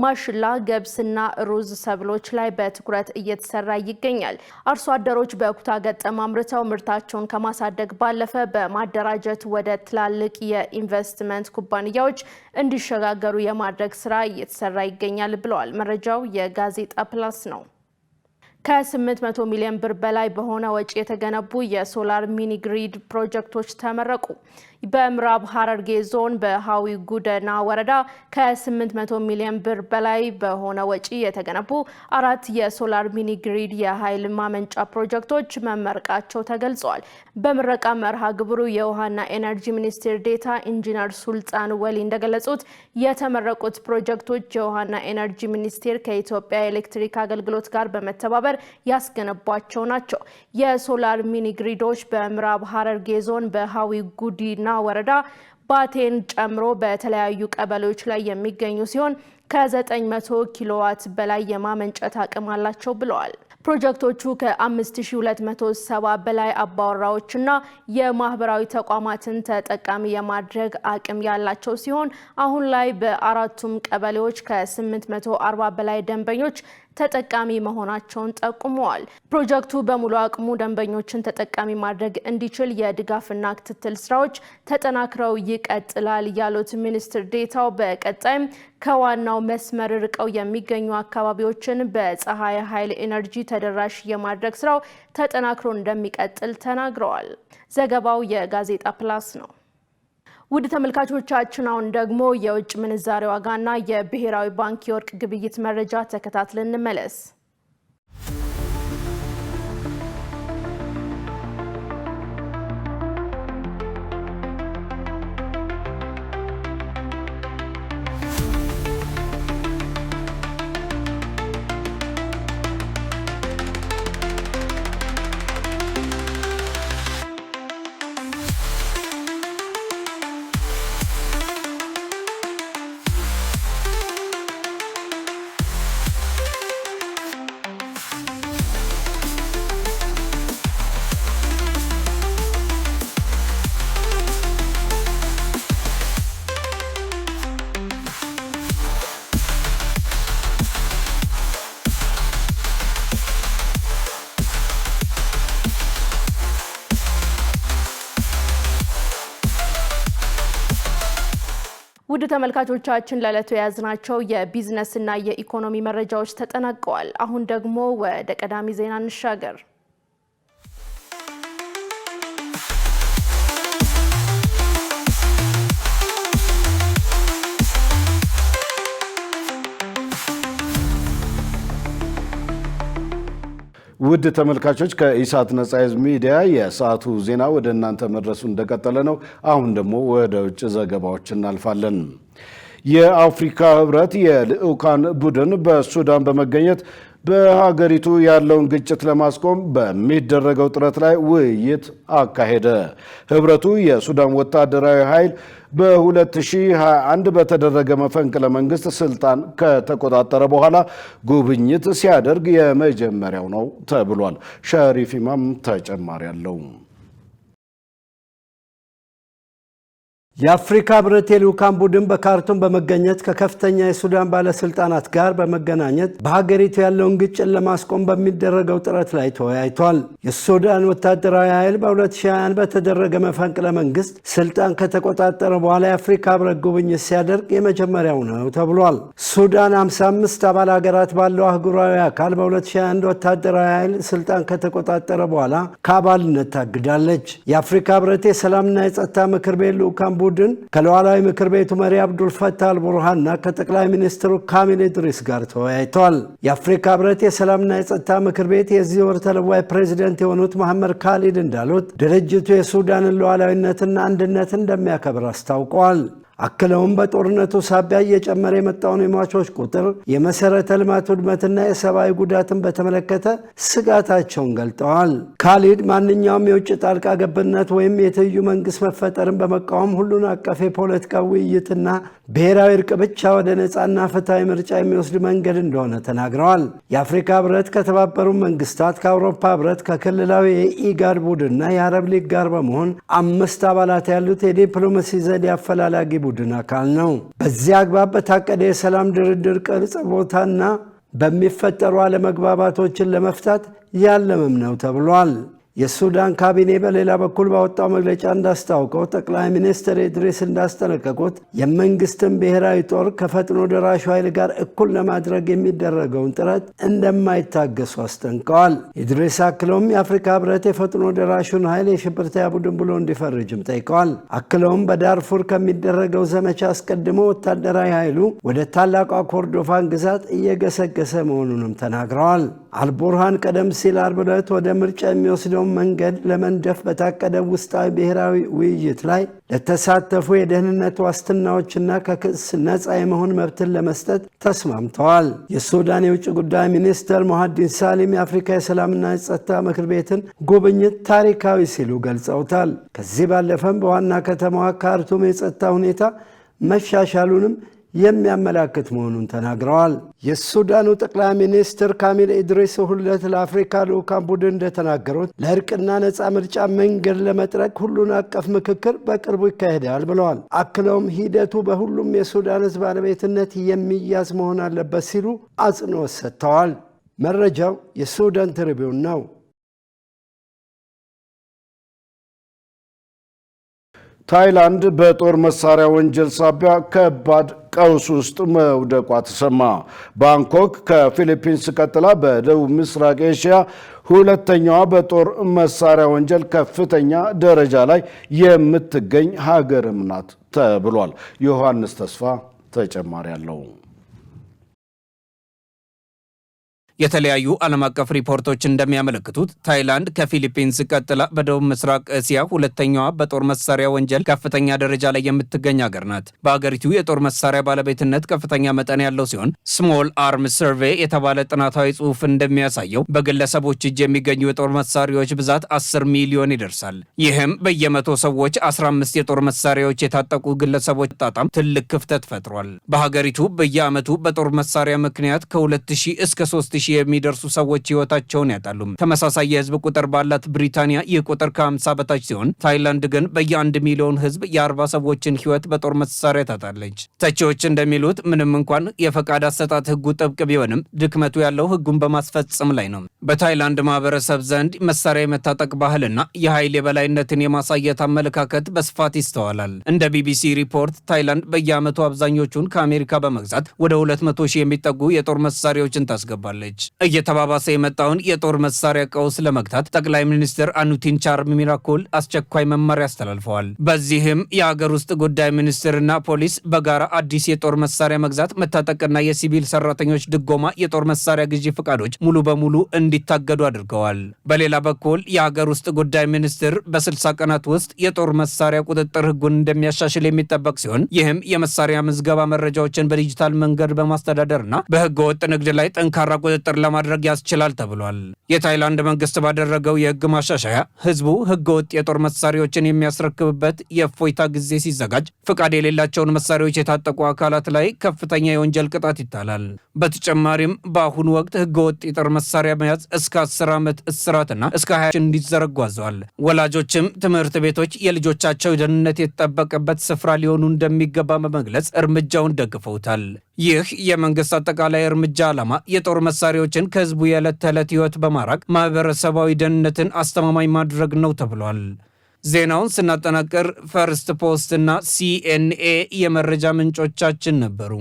ማሽላ፣ ገብስና ሩዝ ሰብሎች ላይ በትኩረት እየተሰራ ይገኛል። አርሶ አደሮች በኩታ ገጠም አምርተው ምርታቸውን ከማሳደግ ባለፈ በማደራጀት ወደ ትላልቅ የኢንቨስትመንት ኩባንያዎች እንዲሸጋገሩ የማድረግ ስራ እየተሰራ ይገኛል ብለዋል። መረጃው የጋዜጣ ፕላስ ነው። ከ800 ሚሊዮን ብር በላይ በሆነ ወጪ የተገነቡ የሶላር ሚኒ ግሪድ ፕሮጀክቶች ተመረቁ። በምዕራብ ሐረርጌ ዞን በሃዊ ጉደና ወረዳ ከ800 ሚሊዮን ብር በላይ በሆነ ወጪ የተገነቡ 4 የሶላር ሚኒ ግሪድ የኃይል ማመንጫ ፕሮጀክቶች መመረቃቸው ተገልጿል። በምረቃ መርሃ ግብሩ የውሃና ኤነርጂ ሚኒስቴር ዴታ ኢንጂነር ሱልጣን ወሊ እንደገለጹት የተመረቁት ፕሮጀክቶች የውሃና ኤነርጂ ሚኒስቴር ከኢትዮጵያ ኤሌክትሪክ አገልግሎት ጋር በመተባበር ያስገነቧቸው ናቸው። የሶላር ሚኒ ግሪዶች በምዕራብ ሐረርጌ ዞን በሃዊ ጉዲና ወረዳ ባቴን ጨምሮ በተለያዩ ቀበሌዎች ላይ የሚገኙ ሲሆን ከ900 ኪሎዋት በላይ የማመንጨት አቅም አላቸው ብለዋል። ፕሮጀክቶቹ ከ5270 በላይ አባወራዎችና የማህበራዊ ተቋማትን ተጠቃሚ የማድረግ አቅም ያላቸው ሲሆን አሁን ላይ በአራቱም ቀበሌዎች ከ840 በላይ ደንበኞች ተጠቃሚ መሆናቸውን ጠቁመዋል። ፕሮጀክቱ በሙሉ አቅሙ ደንበኞችን ተጠቃሚ ማድረግ እንዲችል የድጋፍና ክትትል ስራዎች ተጠናክረው ይቀጥላል ያሉት ሚኒስትር ዴታው በቀጣይም ከዋናው መስመር ርቀው የሚገኙ አካባቢዎችን በፀሐይ ኃይል ኤነርጂ ተደራሽ የማድረግ ስራው ተጠናክሮ እንደሚቀጥል ተናግረዋል። ዘገባው የጋዜጣ ፕላስ ነው። ውድ ተመልካቾቻችን አሁን ደግሞ የውጭ ምንዛሬ ዋጋና የብሔራዊ ባንክ የወርቅ ግብይት መረጃ ተከታትለን እንመለስ። ውድ ተመልካቾቻችን ለዕለቱ የያዝናቸው የቢዝነስና የኢኮኖሚ መረጃዎች ተጠናቀዋል። አሁን ደግሞ ወደ ቀዳሚ ዜና እንሻገር። ውድ ተመልካቾች ከኢሳት ነጻ ህዝብ ሚዲያ የሰዓቱ ዜና ወደ እናንተ መድረሱ እንደቀጠለ ነው። አሁን ደግሞ ወደ ውጭ ዘገባዎች እናልፋለን። የአፍሪካ ህብረት የልዑካን ቡድን በሱዳን በመገኘት በሀገሪቱ ያለውን ግጭት ለማስቆም በሚደረገው ጥረት ላይ ውይይት አካሄደ። ህብረቱ የሱዳን ወታደራዊ ኃይል በ2021 በተደረገ መፈንቅለ መንግስት ስልጣን ከተቆጣጠረ በኋላ ጉብኝት ሲያደርግ የመጀመሪያው ነው ተብሏል። ሸሪፍ ኢማም ተጨማሪ አለው። የአፍሪካ ህብረት የልዑካን ቡድን በካርቱም በመገኘት ከከፍተኛ የሱዳን ባለስልጣናት ጋር በመገናኘት በሀገሪቱ ያለውን ግጭት ለማስቆም በሚደረገው ጥረት ላይ ተወያይቷል። የሱዳን ወታደራዊ ኃይል በ2021 በተደረገ መፈንቅለ መንግስት ስልጣን ከተቆጣጠረ በኋላ የአፍሪካ ህብረት ጉብኝት ሲያደርግ የመጀመሪያው ነው ተብሏል። ሱዳን 55 አባል ሀገራት ባለው አህጉራዊ አካል በ2021 ወታደራዊ ኃይል ስልጣን ከተቆጣጠረ በኋላ ከአባልነት ታግዳለች። የአፍሪካ ህብረት የሰላምና የጸጥታ ምክር ቤት ልዑካን ቡድን ከሉዓላዊ ምክር ቤቱ መሪ አብዱል ፈታህ አልቡርሃንና ከጠቅላይ ሚኒስትሩ ካሚል ኢድሪስ ጋር ተወያይተዋል። የአፍሪካ ህብረት የሰላምና የጸጥታ ምክር ቤት የዚህ ወር ተለዋጭ ፕሬዚደንት የሆኑት መሐመድ ካሊድ እንዳሉት ድርጅቱ የሱዳንን ሉዓላዊነትና አንድነት እንደሚያከብር አስታውቀዋል። አክለውም በጦርነቱ ሳቢያ እየጨመረ የመጣውን የሟቾች ቁጥር፣ የመሰረተ ልማት ውድመትና የሰብአዊ ጉዳትን በተመለከተ ስጋታቸውን ገልጠዋል። ካሊድ ማንኛውም የውጭ ጣልቃ ገብነት ወይም የትይዩ መንግስት መፈጠርን በመቃወም ሁሉን አቀፍ የፖለቲካ ውይይትና ብሔራዊ እርቅ ብቻ ወደ ነፃና ፍትሐዊ ምርጫ የሚወስድ መንገድ እንደሆነ ተናግረዋል። የአፍሪካ ህብረት ከተባበሩት መንግስታት፣ ከአውሮፓ ህብረት፣ ከክልላዊ የኢጋድ ቡድንና የአረብ ሊግ ጋር በመሆን 5 አባላት ያሉት የዲፕሎማሲ ዘዴ አፈላላጊ ቡድን አካል ነው። በዚህ አግባብ በታቀደ የሰላም ድርድር ቅርጽ ቦታና በሚፈጠሩ አለመግባባቶችን ለመፍታት ያለመም ነው ተብሏል። የሱዳን ካቢኔ በሌላ በኩል ባወጣው መግለጫ እንዳስታውቀው ጠቅላይ ሚኒስትር ኢድሪስ እንዳስጠነቀቁት የመንግስትን ብሔራዊ ጦር ከፈጥኖ ደራሹ ኃይል ጋር እኩል ለማድረግ የሚደረገውን ጥረት እንደማይታገሱ አስጠንቀዋል። ኢድሪስ አክለውም የአፍሪካ ህብረት የፈጥኖ ደራሹን ኃይል የሽብርተኛ ቡድን ብሎ እንዲፈርጅም ጠይቀዋል። አክለውም በዳርፉር ከሚደረገው ዘመቻ አስቀድሞ ወታደራዊ ኃይሉ ወደ ታላቋ ኮርዶፋን ግዛት እየገሰገሰ መሆኑንም ተናግረዋል። አልቡርሃን ቀደም ሲል ዓርብ ዕለት ወደ ምርጫ የሚወስደው መንገድ ለመንደፍ በታቀደ ውስጣዊ ብሔራዊ ውይይት ላይ ለተሳተፉ የደህንነት ዋስትናዎችና ከክስ ነፃ የመሆን መብትን ለመስጠት ተስማምተዋል። የሱዳን የውጭ ጉዳይ ሚኒስትር ሞሐዲን ሳሊም የአፍሪካ የሰላምና የጸጥታ ምክር ቤትን ጉብኝት ታሪካዊ ሲሉ ገልጸውታል። ከዚህ ባለፈም በዋና ከተማዋ ካርቱም የጸጥታ ሁኔታ መሻሻሉንም የሚያመላክት መሆኑን ተናግረዋል። የሱዳኑ ጠቅላይ ሚኒስትር ካሚል ኢድሪስ ሁለት ለአፍሪካ ልዑካን ቡድን እንደተናገሩት ለእርቅና ነፃ ምርጫ መንገድ ለመጥረግ ሁሉን አቀፍ ምክክር በቅርቡ ይካሄዳል ብለዋል። አክለውም ሂደቱ በሁሉም የሱዳን ሕዝብ ባለቤትነት የሚያዝ መሆን አለበት ሲሉ አጽንኦት ሰጥተዋል። መረጃው የሱዳን ትሪቢዩን ነው። ታይላንድ በጦር መሳሪያ ወንጀል ሳቢያ ከባድ ቀውስ ውስጥ መውደቋ ተሰማ። ባንኮክ ከፊሊፒንስ ቀጥላ በደቡብ ምስራቅ ኤሽያ ሁለተኛዋ በጦር መሳሪያ ወንጀል ከፍተኛ ደረጃ ላይ የምትገኝ ሀገርም ናት ተብሏል። ዮሐንስ ተስፋ ተጨማሪ አለው። የተለያዩ ዓለም አቀፍ ሪፖርቶች እንደሚያመለክቱት ታይላንድ ከፊሊፒንስ ቀጥላ በደቡብ ምስራቅ እስያ ሁለተኛዋ በጦር መሳሪያ ወንጀል ከፍተኛ ደረጃ ላይ የምትገኝ ሀገር ናት። በሀገሪቱ የጦር መሳሪያ ባለቤትነት ከፍተኛ መጠን ያለው ሲሆን ስሞል አርም ሰርቬይ የተባለ ጥናታዊ ጽሑፍ እንደሚያሳየው በግለሰቦች እጅ የሚገኙ የጦር መሳሪያዎች ብዛት 10 ሚሊዮን ይደርሳል። ይህም በየመቶ ሰዎች 15 የጦር መሳሪያዎች የታጠቁ ግለሰቦች ጣጣም ትልቅ ክፍተት ፈጥሯል። በሀገሪቱ በየዓመቱ በጦር መሳሪያ ምክንያት ከ2000 እስከ 3000 የሚደርሱ ሰዎች ህይወታቸውን ያጣሉ። ተመሳሳይ የህዝብ ቁጥር ባላት ብሪታንያ ይህ ቁጥር ከ50 በታች ሲሆን ታይላንድ ግን በየ1 ሚሊዮን ህዝብ የ40 ሰዎችን ህይወት በጦር መሳሪያ ታጣለች። ተቺዎች እንደሚሉት ምንም እንኳን የፈቃድ አሰጣጥ ህጉ ጥብቅ ቢሆንም ድክመቱ ያለው ህጉን በማስፈጸም ላይ ነው። በታይላንድ ማህበረሰብ ዘንድ መሳሪያ የመታጠቅ ባህልና የኃይል የበላይነትን የማሳየት አመለካከት በስፋት ይስተዋላል። እንደ ቢቢሲ ሪፖርት ታይላንድ በየዓመቱ አብዛኞቹን ከአሜሪካ በመግዛት ወደ 200,000 የሚጠጉ የጦር መሳሪያዎችን ታስገባለች። አስታውቃለች። እየተባባሰ የመጣውን የጦር መሳሪያ ቀውስ ለመግታት ጠቅላይ ሚኒስትር አኑቲን ቻርሚራኮል አስቸኳይ መመሪያ አስተላልፈዋል። በዚህም የሀገር ውስጥ ጉዳይ ሚኒስትርና ፖሊስ በጋራ አዲስ የጦር መሳሪያ መግዛት፣ መታጠቅና የሲቪል ሰራተኞች ድጎማ የጦር መሳሪያ ግዢ ፍቃዶች ሙሉ በሙሉ እንዲታገዱ አድርገዋል። በሌላ በኩል የሀገር ውስጥ ጉዳይ ሚኒስትር በ60 ቀናት ውስጥ የጦር መሳሪያ ቁጥጥር ህጉን እንደሚያሻሽል የሚጠበቅ ሲሆን ይህም የመሳሪያ ምዝገባ መረጃዎችን በዲጂታል መንገድ በማስተዳደርና በህገ ወጥ ንግድ ላይ ጠንካራ ቁጥጥር ለማድረግ ያስችላል ተብሏል። የታይላንድ መንግስት ባደረገው የህግ ማሻሻያ ህዝቡ ህገ ወጥ የጦር መሳሪያዎችን የሚያስረክብበት የእፎይታ ጊዜ ሲዘጋጅ ፍቃድ የሌላቸውን መሳሪያዎች የታጠቁ አካላት ላይ ከፍተኛ የወንጀል ቅጣት ይጣላል። በተጨማሪም በአሁኑ ወቅት ህገወጥ የጦር መሳሪያ መያዝ እስከ 10 ዓመት እስራትና እስከ 20 እንዲዘረጉ አዘዋል። ወላጆችም ትምህርት ቤቶች የልጆቻቸው ደህንነት የተጠበቀበት ስፍራ ሊሆኑ እንደሚገባ በመግለጽ እርምጃውን ደግፈውታል። ይህ የመንግስት አጠቃላይ እርምጃ ዓላማ የጦር መሳሪያዎችን ከህዝቡ የዕለት ተዕለት ህይወት በማራቅ ማህበረሰባዊ ደህንነትን አስተማማኝ ማድረግ ነው ተብሏል። ዜናውን ስናጠናቅር ፈርስት ፖስት እና ሲኤንኤ የመረጃ ምንጮቻችን ነበሩ።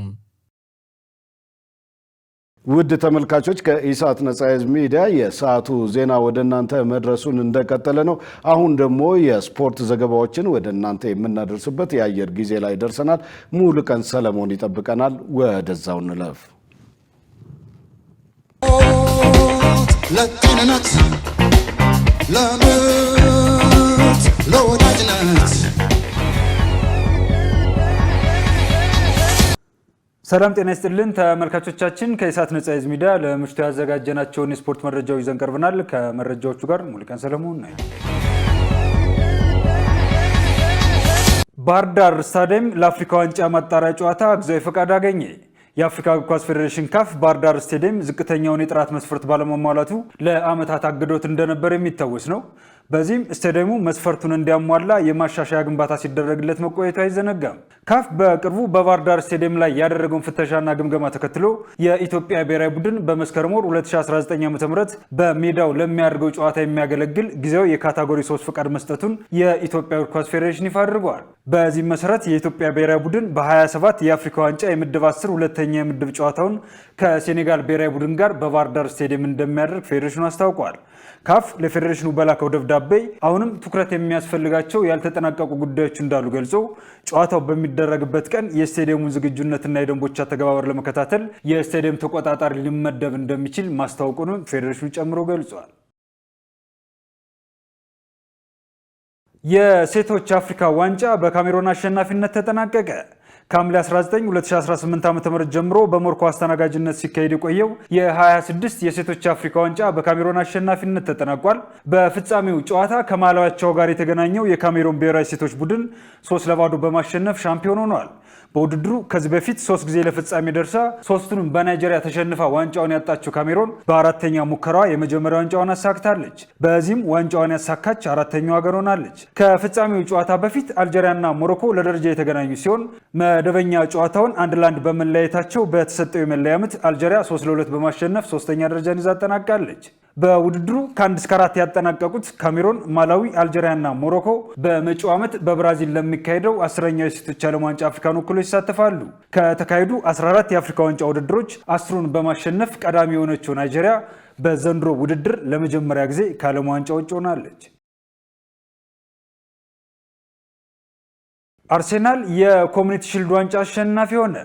ውድ ተመልካቾች ከኢሳት ነጻ ህዝብ ሚዲያ የሰዓቱ ዜና ወደ እናንተ መድረሱን እንደቀጠለ ነው። አሁን ደግሞ የስፖርት ዘገባዎችን ወደ እናንተ የምናደርስበት የአየር ጊዜ ላይ ደርሰናል። ሙሉቀን ሰለሞን ይጠብቀናል። ወደዛው እንለፍ። ለጤንነት፣ ለምርት፣ ለወዳጅነት ሰላም ጤና ይስጥልን ተመልካቾቻችን፣ ከኢሳት ነጻ ህዝብ ሚዲያ ለምሽቱ ያዘጋጀናቸውን የስፖርት መረጃዎች ይዘን ቀርበናል። ከመረጃዎቹ ጋር ሙሉቀን ሰለሞን ነኝ። ባህር ዳር ስታዲየም ለአፍሪካ ዋንጫ ማጣሪያ ጨዋታ ጊዜያዊ ፈቃድ አገኘ። የአፍሪካ እግር ኳስ ፌዴሬሽን ካፍ ባህር ዳር ስታዲየም ዝቅተኛውን የጥራት መስፈርት ባለመሟላቱ ለዓመታት አግዶት እንደነበር የሚታወስ ነው። በዚህም ስታዲየሙ መስፈርቱን እንዲያሟላ የማሻሻያ ግንባታ ሲደረግለት መቆየቱ አይዘነጋም። ካፍ በቅርቡ በባህር ዳር ስታዲየም ላይ ያደረገውን ፍተሻና ግምገማ ተከትሎ የኢትዮጵያ ብሔራዊ ቡድን በመስከረም ወር 2019 ዓ.ም በሜዳው ለሚያደርገው ጨዋታ የሚያገለግል ጊዜያዊ የካታጎሪ 3 ፈቃድ መስጠቱን የኢትዮጵያ እግር ኳስ ፌዴሬሽን ይፋ አድርገዋል። በዚህም መሰረት የኢትዮጵያ ብሔራዊ ቡድን በ27 የአፍሪካ ዋንጫ የምድብ 10 ሁለተኛ የምድብ ጨዋታውን ከሴኔጋል ብሔራዊ ቡድን ጋር በባህር ዳር ስታዲየም እንደሚያደርግ ፌዴሬሽኑ አስታውቋል። ካፍ ለፌዴሬሽኑ በላከው ደብዳቤ አሁንም ትኩረት የሚያስፈልጋቸው ያልተጠናቀቁ ጉዳዮች እንዳሉ ገልጾ ጨዋታው በሚደረግበት ቀን የስታዲየሙን ዝግጁነትና የደንቦች አተገባበር ለመከታተል የስታዲየም ተቆጣጣሪ ሊመደብ እንደሚችል ማስታወቁንም ፌዴሬሽኑ ጨምሮ ገልጿል። የሴቶች አፍሪካ ዋንጫ በካሜሮን አሸናፊነት ተጠናቀቀ። ከሐምሌ 19 2018 ዓ.ም ጀምሮ በሞሮኮ አስተናጋጅነት ሲካሄድ የቆየው የ26 የሴቶች አፍሪካ ዋንጫ በካሜሮን አሸናፊነት ተጠናቋል። በፍጻሜው ጨዋታ ከማላዊያቸው ጋር የተገናኘው የካሜሮን ብሔራዊ ሴቶች ቡድን 3-0 በማሸነፍ ሻምፒዮን ሆኗል። በውድድሩ ከዚህ በፊት 3 ጊዜ ለፍጻሜ ደርሳ 3ቱንም በናይጄሪያ ተሸንፋ ዋንጫውን ያጣችው ካሜሮን በአራተኛ ሙከራዋ የመጀመሪያ ዋንጫውን አሳክታለች። በዚህም ዋንጫውን ያሳካች አራተኛው ሀገር ሆናለች። ከፍጻሜው ጨዋታ በፊት አልጄሪያና ሞሮኮ ለደረጃ የተገናኙ ሲሆን መደበኛ ጨዋታውን 1-1 በመለያየታቸው በተሰጠው የመለያ ምት አልጄሪያ 3-2 በማሸነፍ ሶስተኛ ደረጃን ይዛ አጠናቃለች። በውድድሩ ከ1 እስከ 4 ያጠናቀቁት ካሜሮን፣ ማላዊ፣ አልጄሪያና ሞሮኮ በመጪው ዓመት በብራዚል ለሚካሄደው 10ኛው የሴቶች ዓለም ዋንጫ አፍሪካን ወክለው ይሳተፋሉ። ከተካሄዱ 14 የአፍሪካ ዋንጫ ውድድሮች 10ሩን በማሸነፍ ቀዳሚ የሆነችው ናይጄሪያ በዘንድሮ ውድድር ለመጀመሪያ ጊዜ ከዓለም ዋንጫ ውጭ ሆናለች። አርሴናል የኮሚኒቲ ሺልድ ዋንጫ አሸናፊ ሆነ።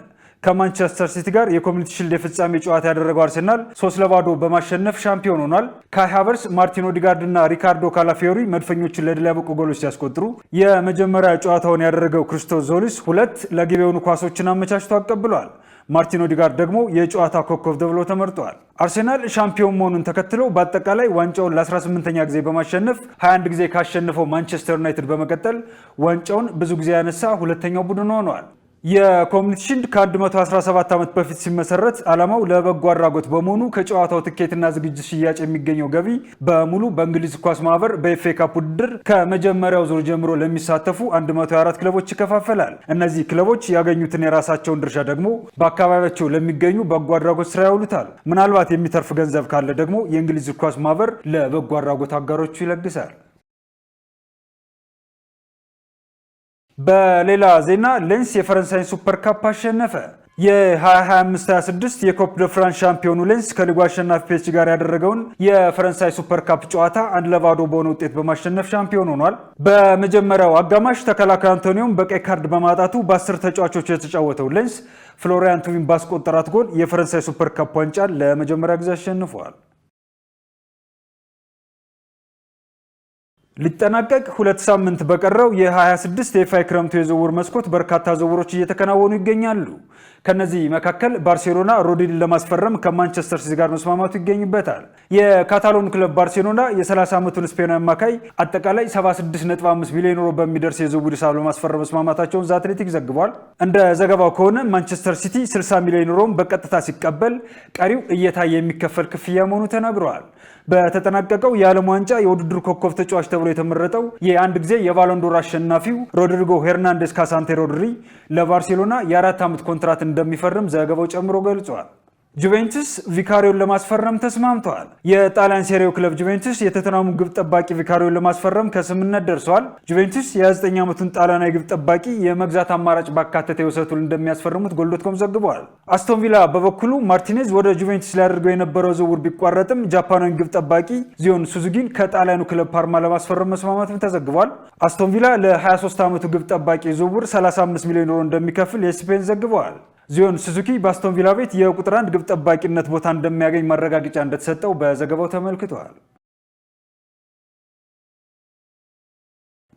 ከማንቸስተር ሲቲ ጋር የኮሚኒቲ ሺልድ የፍጻሜ ጨዋታ ያደረገው አርሴናል 3-0 በማሸነፍ ሻምፒዮን ሆኗል። ካይ ሃቨርስ፣ ማርቲን ኦዲጋርድ እና ሪካርዶ ካላፊዮሪ መድፈኞቹን ለድል ያበቁ ጎሎች ሲያስቆጥሩ የመጀመሪያ ጨዋታውን ያደረገው ክርስቶስ ዞሊስ 2 ለግብ የሆኑ ኳሶችን አመቻችቶ አቀብሏል። ማርቲን ኦዲጋርድ ደግሞ የጨዋታ ኮከብ ተብሎ ተመርጧል። አርሴናል ሻምፒዮን መሆኑን ተከትሎ በአጠቃላይ ዋንጫውን ለ18ኛ ጊዜ በማሸነፍ 21 ጊዜ ካሸነፈው ማንቸስተር ዩናይትድ በመቀጠል ዋንጫውን ብዙ ጊዜ ያነሳ ሁለተኛው ቡድን ሆኗል። የኮሚኒቲ ሺልድ ከ117 ዓመት በፊት ሲመሰረት ዓላማው ለበጎ አድራጎት በመሆኑ ከጨዋታው ትኬትና ዝግጅት ሽያጭ የሚገኘው ገቢ በሙሉ በእንግሊዝ ኳስ ማህበር በኤፍኤ ካፕ ውድድር ከመጀመሪያው ዙር ጀምሮ ለሚሳተፉ 124 ክለቦች ይከፋፈላል። እነዚህ ክለቦች ያገኙትን የራሳቸውን ድርሻ ደግሞ በአካባቢያቸው ለሚገኙ በጎ አድራጎት ስራ ያውሉታል። ምናልባት የሚተርፍ ገንዘብ ካለ ደግሞ የእንግሊዝ ኳስ ማህበር ለበጎ አድራጎት አጋሮቹ ይለግሳል። በሌላ ዜና ሌንስ የፈረንሳይን ሱፐር ካፕ አሸነፈ። የ2025-26 የኮፕ ደ ፍራንስ ሻምፒዮኑ ሌንስ ከሊጉ አሸናፊ ፒኤስጂ ጋር ያደረገውን የፈረንሳይ ሱፐር ካፕ ጨዋታ 1-0 በሆነ ውጤት በማሸነፍ ሻምፒዮን ሆኗል። በመጀመሪያው አጋማሽ ተከላካይ አንቶኒዮም በቀይ ካርድ በማጣቱ በ10 ተጫዋቾች የተጫወተው ሌንስ ፍሎሪያን ቱቪን ባስቆጠራት ጎል የፈረንሳይ ሱፐር ካፕ ዋንጫን ለመጀመሪያ ጊዜ አሸንፏል። ሊጠናቀቅ 2 ሳምንት በቀረው የ26 የፋይ ክረምቱ የዝውውር መስኮት በርካታ ዝውውሮች እየተከናወኑ ይገኛሉ። ከነዚህ መካከል ባርሴሎና ሮድሪን ለማስፈረም ከማንቸስተር ሲቲ ጋር መስማማቱ ይገኝበታል። የካታሎን ክለብ ባርሴሎና የ30 ዓመቱን ስፔናዊ አማካይ አጠቃላይ 76.5 ሚሊዮን ዩሮ በሚደርስ የዝውውር ሂሳብ ለማስፈረም መስማማታቸውን ዘ አትሌቲክ ዘግቧል። እንደ ዘገባው ከሆነ ማንቸስተር ሲቲ 60 ሚሊዮን ዩሮን በቀጥታ ሲቀበል፣ ቀሪው እየታየ የሚከፈል ክፍያ መሆኑ ተነግሯል። በተጠናቀቀው የዓለም ዋንጫ የውድድሩ ኮከብ ተጫዋች ተብሎ የተመረጠው የአንድ ጊዜ የባሎንዶር አሸናፊው ሮድሪጎ ሄርናንዴስ ካሳንቴ ሮድሪ ለባርሴሎና የ4 ዓመት ኮንትራት እንደሚፈርም ዘገባው ጨምሮ ገልጿል። ጁቬንቱስ ቪካሪዮን ለማስፈረም ተስማምተዋል። የጣሊያን ሴሪው ክለብ ጁቬንቱስ የቶተንሃሙ ግብ ጠባቂ ቪካሪዮን ለማስፈረም ከስምምነት ደርሰዋል። ጁቬንቱስ የ29 ዓመቱን ጣሊያናዊ ግብ ጠባቂ የመግዛት አማራጭ ባካተተ የውሰት ውል እንደሚያስፈርሙት ጎል.ኮም ዘግቧል። አስቶን ቪላ በበኩሉ ማርቲኔዝ ወደ ጁቬንቱስ ሊያደርገው የነበረው ዝውውር ቢቋረጥም ጃፓናዊ ግብ ጠባቂ ዚዮን ሱዙኪን ከጣሊያኑ ክለብ ፓርማ ለማስፈረም መስማማትም ተዘግቧል። አስቶን ቪላ ለ23 ዓመቱ ግብ ጠባቂ ዝውውር 35 ሚሊዮን ዩሮ እንደሚከፍል የስፔን ዘግበዋል። ዚዮን ሱዙኪ በአስቶን ቪላ ቤት የቁጥር 1 ግብ ጠባቂነት ቦታ እንደሚያገኝ ማረጋገጫ እንደተሰጠው በዘገባው ተመልክቷል።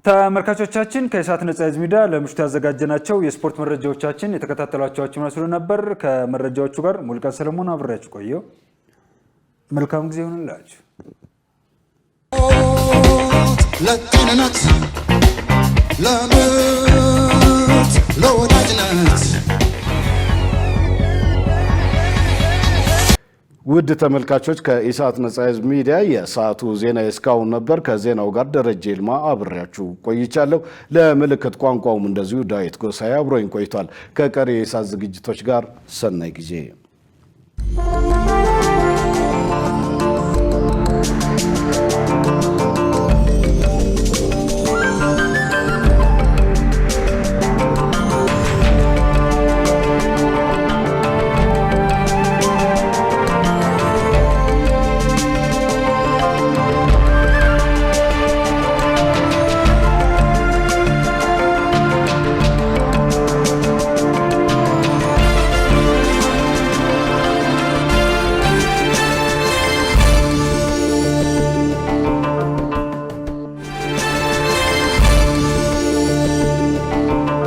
ተመልካቾቻችን ከኢሳት ነጻ ህዝብ ሚዲያ ለምሽቱ ያዘጋጀናቸው የስፖርት መረጃዎቻችን የተከታተሏቸዋችሁ መስሎ ነበር። ከመረጃዎቹ ጋር ሙልቀን ሰለሞን አብሬያችሁ ቆየው። መልካም ጊዜ ይሁንላችሁ። ለጤንነት፣ ለምርት፣ ለወዳጅነት ውድ ተመልካቾች ከኢሳት ነጻ ህዝብ ሚዲያ የሰዓቱ ዜና እስካሁን ነበር። ከዜናው ጋር ደረጀ ይልማ አብሬያችሁ ቆይቻለሁ። ለምልክት ቋንቋውም እንደዚሁ ዳዊት ጎሳዬ አብሮኝ ቆይቷል። ከቀሪ የኢሳት ዝግጅቶች ጋር ሰናይ ጊዜ